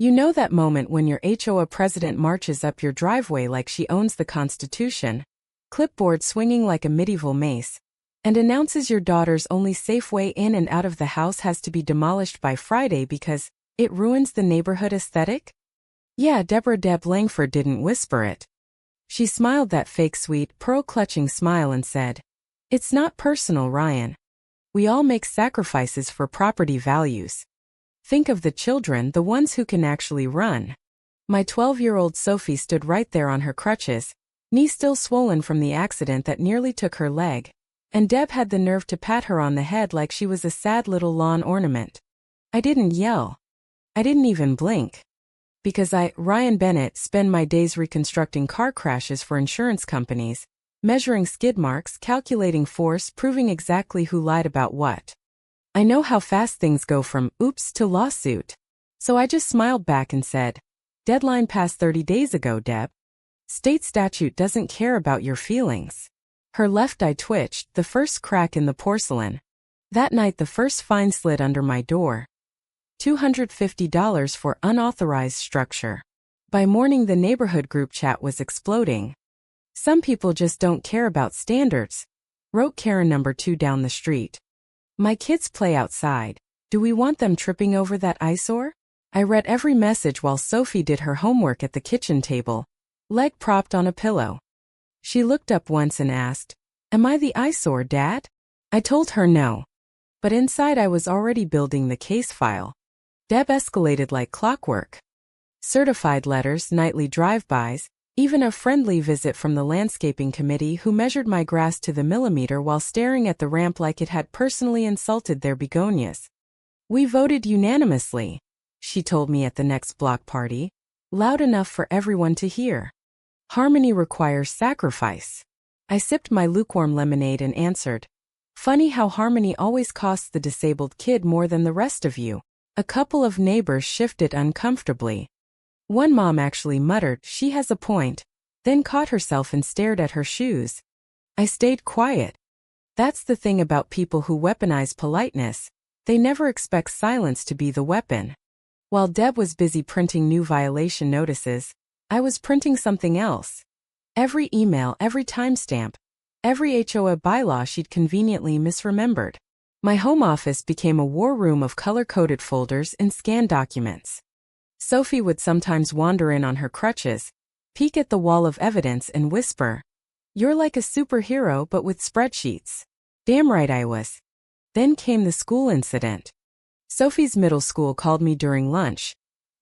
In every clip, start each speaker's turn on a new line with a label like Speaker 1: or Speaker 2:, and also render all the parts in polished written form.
Speaker 1: You know that moment when your HOA president marches up your driveway like she owns the Constitution, clipboard swinging like a medieval mace, and announces your daughter's only safe way in and out of the house has to be demolished by Friday because it ruins the neighborhood aesthetic? Yeah, Deborah Deb Langford didn't whisper it. She smiled that fake sweet, pearl-clutching smile and said, "It's not personal, Ryan. We all make sacrifices for property values. Think of the children, the ones who can actually run." My 12-year-old Sophie stood right there on her crutches, knee still swollen from the accident that nearly took her leg, and Deb had the nerve to pat her on the head like she was a sad little lawn ornament. I didn't yell. I didn't even blink. Because I, Ryan Bennett, spend my days reconstructing car crashes for insurance companies, measuring skid marks, calculating force, proving exactly who lied about what. I know how fast things go from oops to lawsuit. So I just smiled back and said, "Deadline passed 30 days ago, Deb. State statute doesn't care about your feelings." Her left eye twitched, the first crack in the porcelain. That night the first fine slid under my door. $250 for unauthorized structure. By morning the neighborhood group chat was exploding. "Some people just don't care about standards," wrote Karen number 2 down the street. "My kids play outside. Do we want them tripping over that eyesore?" I read every message while Sophie did her homework at the kitchen table, leg propped on a pillow. She looked up once and asked, "Am I the eyesore, Dad?" I told her no. But inside I was already building the case file. Deb escalated like clockwork. Certified letters, nightly drive-bys, even a friendly visit from the landscaping committee who measured my grass to the millimeter while staring at the ramp like it had personally insulted their begonias. "We voted unanimously," she told me at the next block party, loud enough for everyone to hear. "Harmony requires sacrifice." I sipped my lukewarm lemonade and answered, "Funny how harmony always costs the disabled kid more than the rest of you." A couple of neighbors shifted uncomfortably. One mom actually muttered, "She has a point," then caught herself and stared at her shoes. I stayed quiet. That's the thing about people who weaponize politeness. They never expect silence to be the weapon. While Deb was busy printing new violation notices, I was printing something else. Every email, every timestamp, every HOA bylaw she'd conveniently misremembered. My home office became a war room of color-coded folders and scanned documents. Sophie would sometimes wander in on her crutches, peek at the wall of evidence and whisper, "You're like a superhero but with spreadsheets." Damn right I was. Then came the school incident. Sophie's middle school called me during lunch.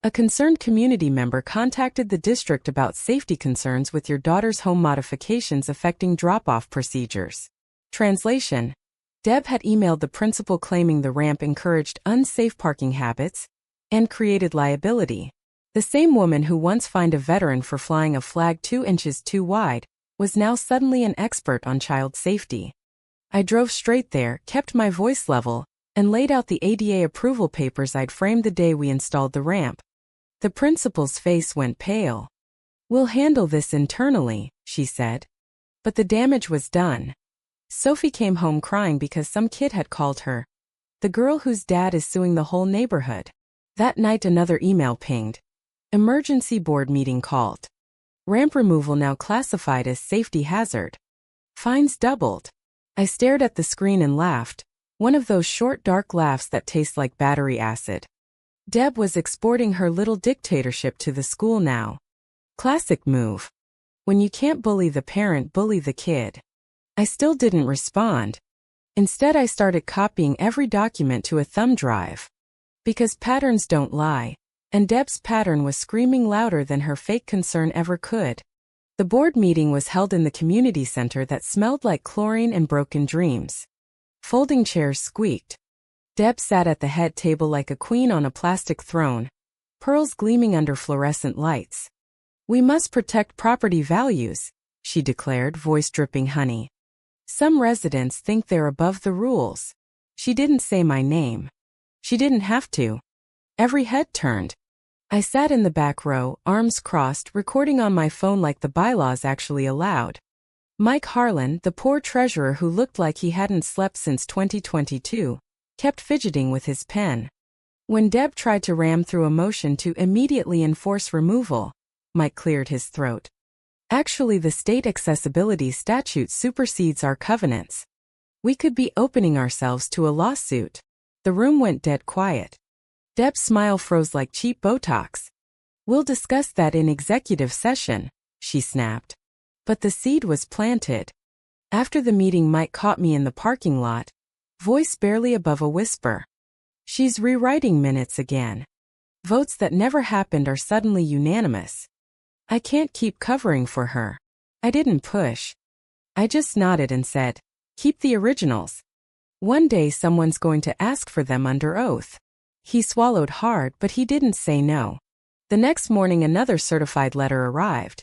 Speaker 1: A concerned community member contacted the district about safety concerns with your daughter's home modifications affecting drop-off procedures. Translation: Deb had emailed the principal claiming the ramp encouraged unsafe parking habits and created liability. The same woman who once fined a veteran for flying a flag 2 inches too wide was now suddenly an expert on child safety. I drove straight there, kept my voice level, and laid out the ADA approval papers I'd framed the day we installed the ramp. The principal's face went pale. "We'll handle this internally," she said. But the damage was done. Sophie came home crying because some kid had called her the girl whose dad is suing the whole neighborhood. That night another email pinged. Emergency board meeting called. Ramp removal now classified as safety hazard. Fines doubled. I stared at the screen and laughed, one of those short dark laughs that taste like battery acid. Deb was exporting her little dictatorship to the school now. Classic move. When you can't bully the parent, bully the kid. I still didn't respond. Instead I started copying every document to a thumb drive. Because patterns don't lie, and Deb's pattern was screaming louder than her fake concern ever could. The board meeting was held in the community center that smelled like chlorine and broken dreams. Folding chairs squeaked. Deb sat at the head table like a queen on a plastic throne, pearls gleaming under fluorescent lights. "We must protect property values," she declared, voice dripping honey. "Some residents think they're above the rules." She didn't say my name. She didn't have to. Every head turned. I sat in the back row, arms crossed, recording on my phone like the bylaws actually allowed. Mike Harlan, the poor treasurer who looked like he hadn't slept since 2022, kept fidgeting with his pen. When Deb tried to ram through a motion to immediately enforce removal, Mike cleared his throat. Actually, the state accessibility statute supersedes our covenants. We could be opening ourselves to a lawsuit. The room went dead quiet. Deb's smile froze like cheap Botox. We'll discuss that in executive session, she snapped. But the seed was planted. After the meeting, Mike caught me in the parking lot, voice barely above a whisper. She's rewriting minutes again. Votes that never happened are suddenly unanimous. I can't keep covering for her. I didn't push. I just nodded and said, keep the originals. One day someone's going to ask for them under oath. He swallowed hard, but he didn't say no. The next morning another certified letter arrived,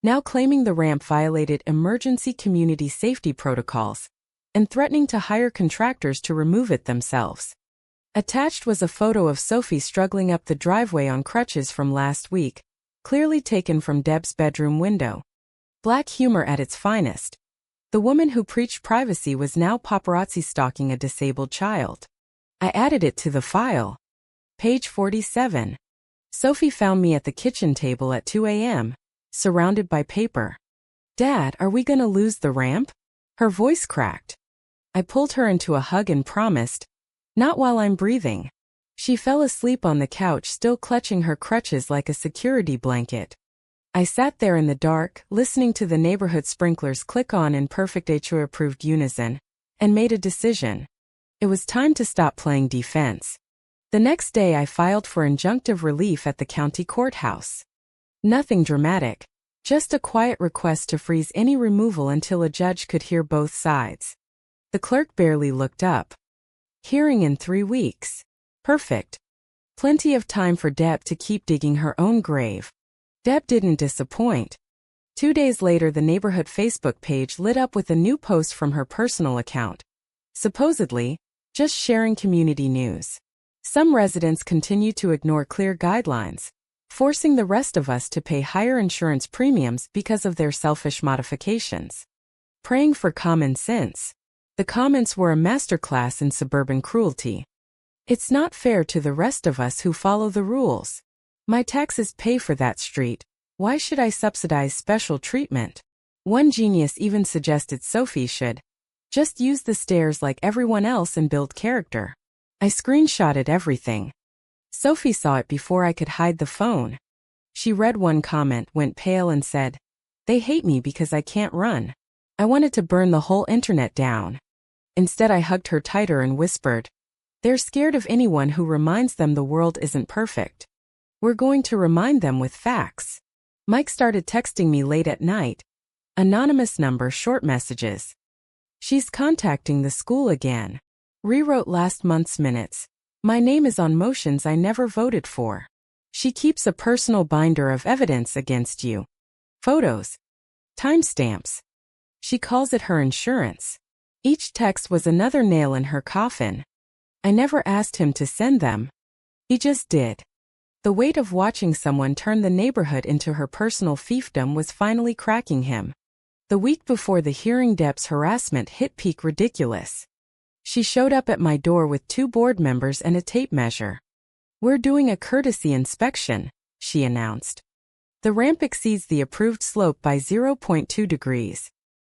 Speaker 1: now claiming the ramp violated emergency community safety protocols and threatening to hire contractors to remove it themselves. Attached was a photo of Sophie struggling up the driveway on crutches from last week, clearly taken from Deb's bedroom window. Black humor at its finest. The woman who preached privacy was now paparazzi stalking a disabled child. I added it to the file. Page 47. Sophie found me at the kitchen table at 2 a.m., surrounded by paper. Dad, are we gonna lose the ramp? Her voice cracked. I pulled her into a hug and promised, not while I'm breathing. She fell asleep on the couch, still clutching her crutches like a security blanket. I sat there in the dark, listening to the neighborhood sprinklers click on in perfect HOA-approved unison, and made a decision. It was time to stop playing defense. The next day I filed for injunctive relief at the county courthouse. Nothing dramatic, just a quiet request to freeze any removal until a judge could hear both sides. The clerk barely looked up. Hearing in 3 weeks. Perfect. Plenty of time for Deb to keep digging her own grave. Deb didn't disappoint. 2 days later, the neighborhood Facebook page lit up with a new post from her personal account. Supposedly, just sharing community news. Some residents continue to ignore clear guidelines, forcing the rest of us to pay higher insurance premiums because of their selfish modifications. Praying for common sense. The comments were a masterclass in suburban cruelty. It's not fair to the rest of us who follow the rules. My taxes pay for that street. Why should I subsidize special treatment? One genius even suggested Sophie should just use the stairs like everyone else and build character. I screenshotted everything. Sophie saw it before I could hide the phone. She read one comment, went pale and said, "They hate me because I can't run." I wanted to burn the whole internet down. Instead, I hugged her tighter and whispered, "They're scared of anyone who reminds them the world isn't perfect. We're going to remind them with facts." Mike started texting me late at night. Anonymous number, short messages. "She's contacting the school again. Rewrote last month's minutes. My name is on motions I never voted for. She keeps a personal binder of evidence against you. Photos. Timestamps. She calls it her insurance." Each text was another nail in her coffin. I never asked him to send them. He just did. The weight of watching someone turn the neighborhood into her personal fiefdom was finally cracking him. The week before the hearing, Deb's harassment hit peak ridiculous. She showed up at my door with 2 board members and a tape measure. "We're doing a courtesy inspection," she announced. "The ramp exceeds the approved slope by 0.2 degrees.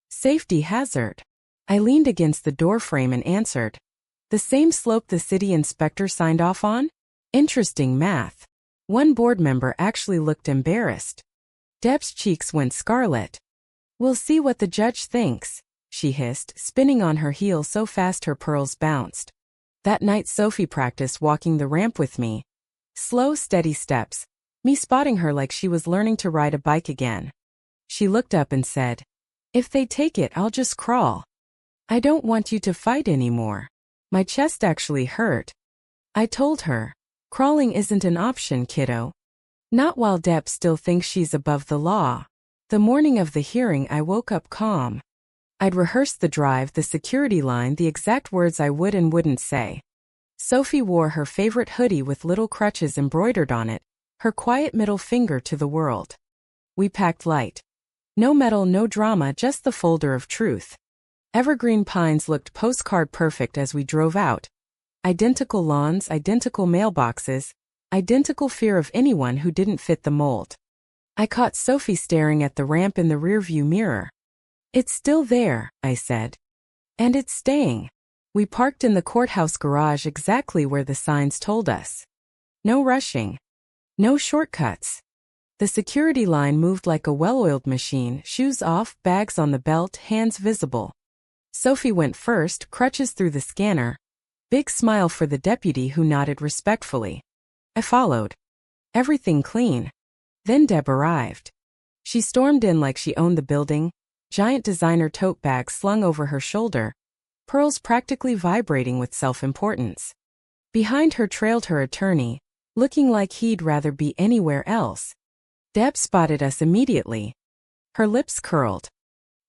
Speaker 1: Safety hazard." I leaned against the doorframe and answered, "The same slope the city inspector signed off on? Interesting math." One board member actually looked embarrassed. Deb's cheeks went scarlet. "We'll see what the judge thinks," she hissed, spinning on her heel so fast her pearls bounced. That night Sophie practiced walking the ramp with me. Slow, steady steps, me spotting her like she was learning to ride a bike again. She looked up and said, "If they take it, I'll just crawl. I don't want you to fight anymore." My chest actually hurt. I told her, "Crawling isn't an option, kiddo." Not while Deb still thinks she's above the law. The morning of the hearing I woke up calm. I'd rehearsed the drive, the security line, the exact words I would and wouldn't say. Sophie wore her favorite hoodie with little crutches embroidered on it, her quiet middle finger to the world. We packed light. No metal, no drama, just the folder of truth. Evergreen pines looked postcard perfect as we drove out. Identical lawns, identical mailboxes, identical fear of anyone who didn't fit the mold. I caught Sophie staring at the ramp in the rearview mirror. "It's still there," I said. "And it's staying." We parked in the courthouse garage exactly where the signs told us. No rushing. No shortcuts. The security line moved like a well-oiled machine, shoes off, bags on the belt, hands visible. Sophie went first, crutches through the scanner. Big smile for the deputy who nodded respectfully. I followed. Everything clean. Then Deb arrived. She stormed in like she owned the building, giant designer tote bag slung over her shoulder, pearls practically vibrating with self-importance. Behind her trailed her attorney, looking like he'd rather be anywhere else. Deb spotted us immediately. Her lips curled.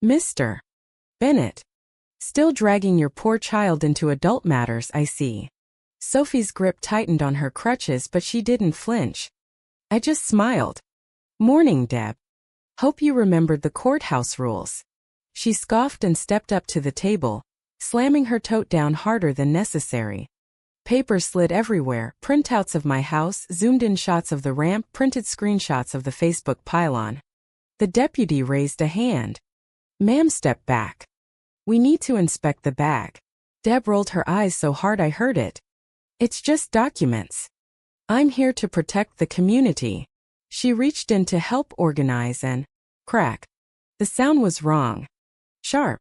Speaker 1: "Mr. Bennett. Still dragging your poor child into adult matters, I see." Sophie's grip tightened on her crutches, but she didn't flinch. I just smiled. "Morning, Deb. Hope you remembered the courthouse rules." She scoffed and stepped up to the table, slamming her tote down harder than necessary. Papers slid everywhere, printouts of my house, zoomed-in shots of the ramp, printed screenshots of the Facebook pylon. The deputy raised a hand. "Ma'am, step back. We need to inspect the bag." Deb rolled her eyes so hard I heard it. "It's just documents. I'm here to protect the community." She reached in to help organize and crack. The sound was wrong. Sharp.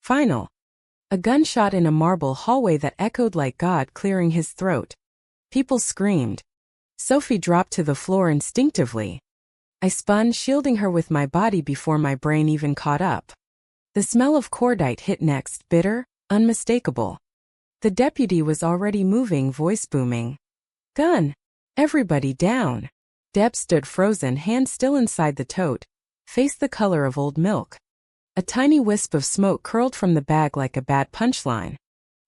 Speaker 1: Final. A gunshot in a marble hallway that echoed like God clearing his throat. People screamed. Sophie dropped to the floor instinctively. I spun, shielding her with my body before my brain even caught up. The smell of cordite hit next, bitter, unmistakable. The deputy was already moving, voice booming. "Gun! Everybody down!" Deb stood frozen, hand still inside the tote, face the color of old milk. A tiny wisp of smoke curled from the bag like a bad punchline.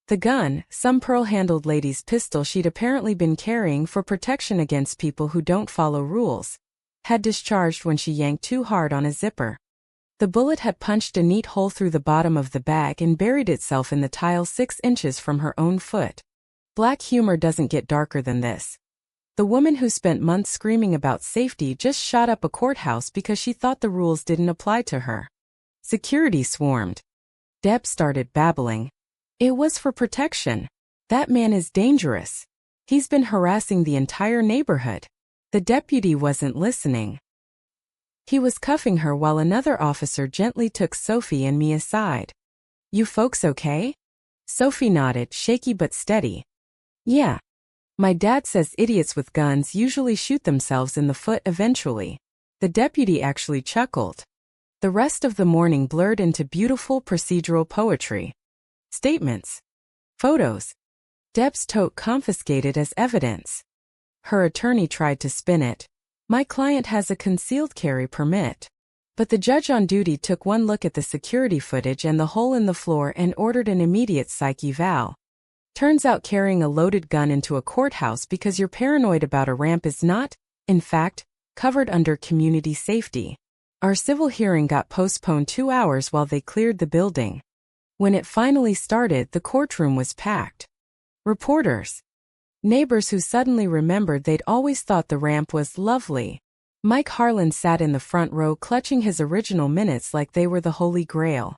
Speaker 1: The gun, some pearl-handled lady's pistol she'd apparently been carrying for protection against people who don't follow rules, had discharged when she yanked too hard on a zipper. The bullet had punched a neat hole through the bottom of the bag and buried itself in the tile 6 inches from her own foot. Black humor doesn't get darker than this. The woman who spent months screaming about safety just shot up a courthouse because she thought the rules didn't apply to her. Security swarmed. Deb started babbling. "It was for protection. That man is dangerous. He's been harassing the entire neighborhood." The deputy wasn't listening. He was cuffing her while another officer gently took Sophie and me aside. "You folks okay?" Sophie nodded, shaky but steady. "Yeah. My dad says idiots with guns usually shoot themselves in the foot eventually." The deputy actually chuckled. The rest of the morning blurred into beautiful procedural poetry. Statements. Photos. Deb's tote confiscated as evidence. Her attorney tried to spin it. "My client has a concealed carry permit." But the judge on duty took one look at the security footage and the hole in the floor and ordered an immediate psych eval. Turns out carrying a loaded gun into a courthouse because you're paranoid about a ramp is not, in fact, covered under community safety. Our civil hearing got postponed 2 hours while they cleared the building. When it finally started, the courtroom was packed. Reporters. Neighbors who suddenly remembered they'd always thought the ramp was lovely. Mike Harlan sat in the front row clutching his original minutes like they were the Holy Grail.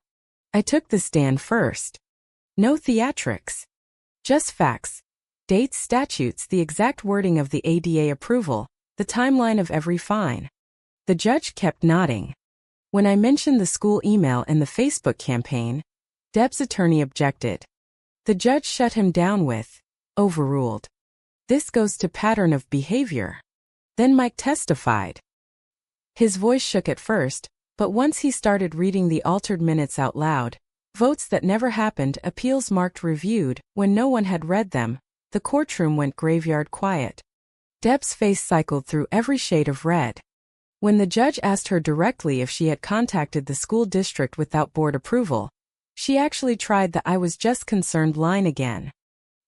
Speaker 1: I took the stand first. No theatrics. Just facts. Dates, statutes, the exact wording of the ADA approval, the timeline of every fine. The judge kept nodding. When I mentioned the school email and the Facebook campaign, Deb's attorney objected. The judge shut him down with, "Overruled. This goes to pattern of behavior." Then Mike testified. His voice shook at first, but once he started reading the altered minutes out loud, votes that never happened, appeals marked reviewed, when no one had read them, the courtroom went graveyard quiet. Deb's face cycled through every shade of red. When the judge asked her directly if she had contacted the school district without board approval, she actually tried the "I was just concerned" line again.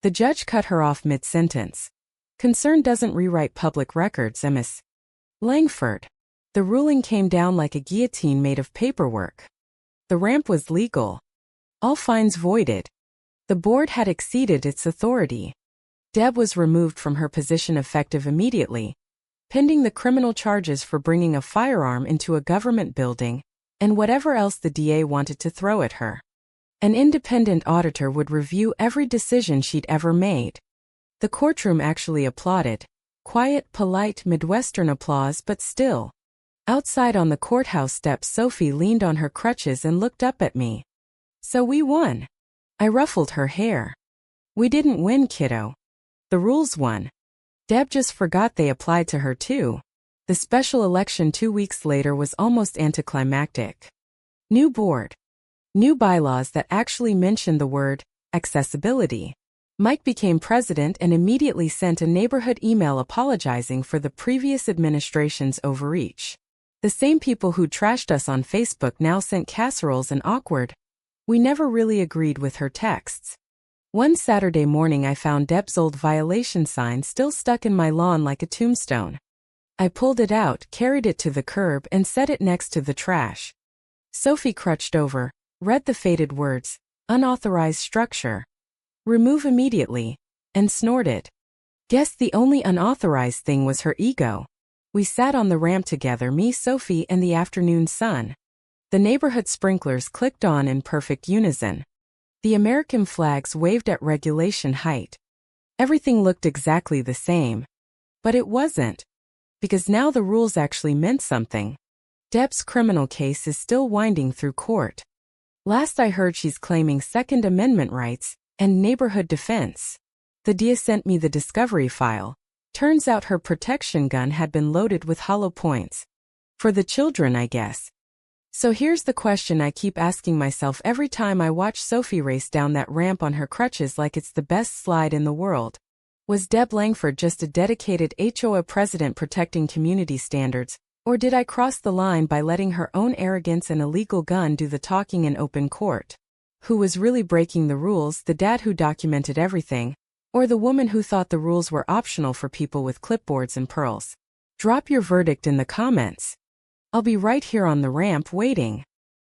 Speaker 1: The judge cut her off mid-sentence. "Concern doesn't rewrite public records, Miss Langford." The ruling came down like a guillotine made of paperwork. The ramp was legal. All fines voided. The board had exceeded its authority. Deb was removed from her position effective immediately, pending the criminal charges for bringing a firearm into a government building, and whatever else the DA wanted to throw at her. An independent auditor would review every decision she'd ever made. The courtroom actually applauded. Quiet, polite, Midwestern applause, but still. Outside on the courthouse steps, Sophie leaned on her crutches and looked up at me. So we won. I ruffled her hair. We didn't win, kiddo. The rules won. Deb just forgot they applied to her too. The special election 2 weeks later was almost anticlimactic. New board. New bylaws that actually mentioned the word accessibility. Mike became president and immediately sent a neighborhood email apologizing for the previous administration's overreach. The same people who trashed us on Facebook now sent casseroles and awkward. We never really agreed with her texts. One Saturday morning I found Deb's old violation sign still stuck in my lawn like a tombstone. I pulled it out, carried it to the curb, and set it next to the trash. Sophie crouched over, read the faded words, unauthorized structure. Remove immediately, and snorted. Guess the only unauthorized thing was her ego. We sat on the ramp together, me, Sophie, and the afternoon sun. The neighborhood sprinklers clicked on in perfect unison. The American flags waved at regulation height. Everything looked exactly the same. But it wasn't. Because now the rules actually meant something. Deb's criminal case is still winding through court. Last I heard she's claiming Second Amendment rights and neighborhood defense. The DA sent me the discovery file. Turns out her protection gun had been loaded with hollow points. For the children, I guess. So here's the question I keep asking myself every time I watch Sophie race down that ramp on her crutches like it's the best slide in the world. Was Deb Langford just a dedicated HOA president protecting community standards, or did I cross the line by letting her own arrogance and illegal gun do the talking in open court? Who was really breaking the rules, the dad who documented everything, or the woman who thought the rules were optional for people with clipboards and pearls? Drop your verdict in the comments. I'll be right here on the ramp waiting.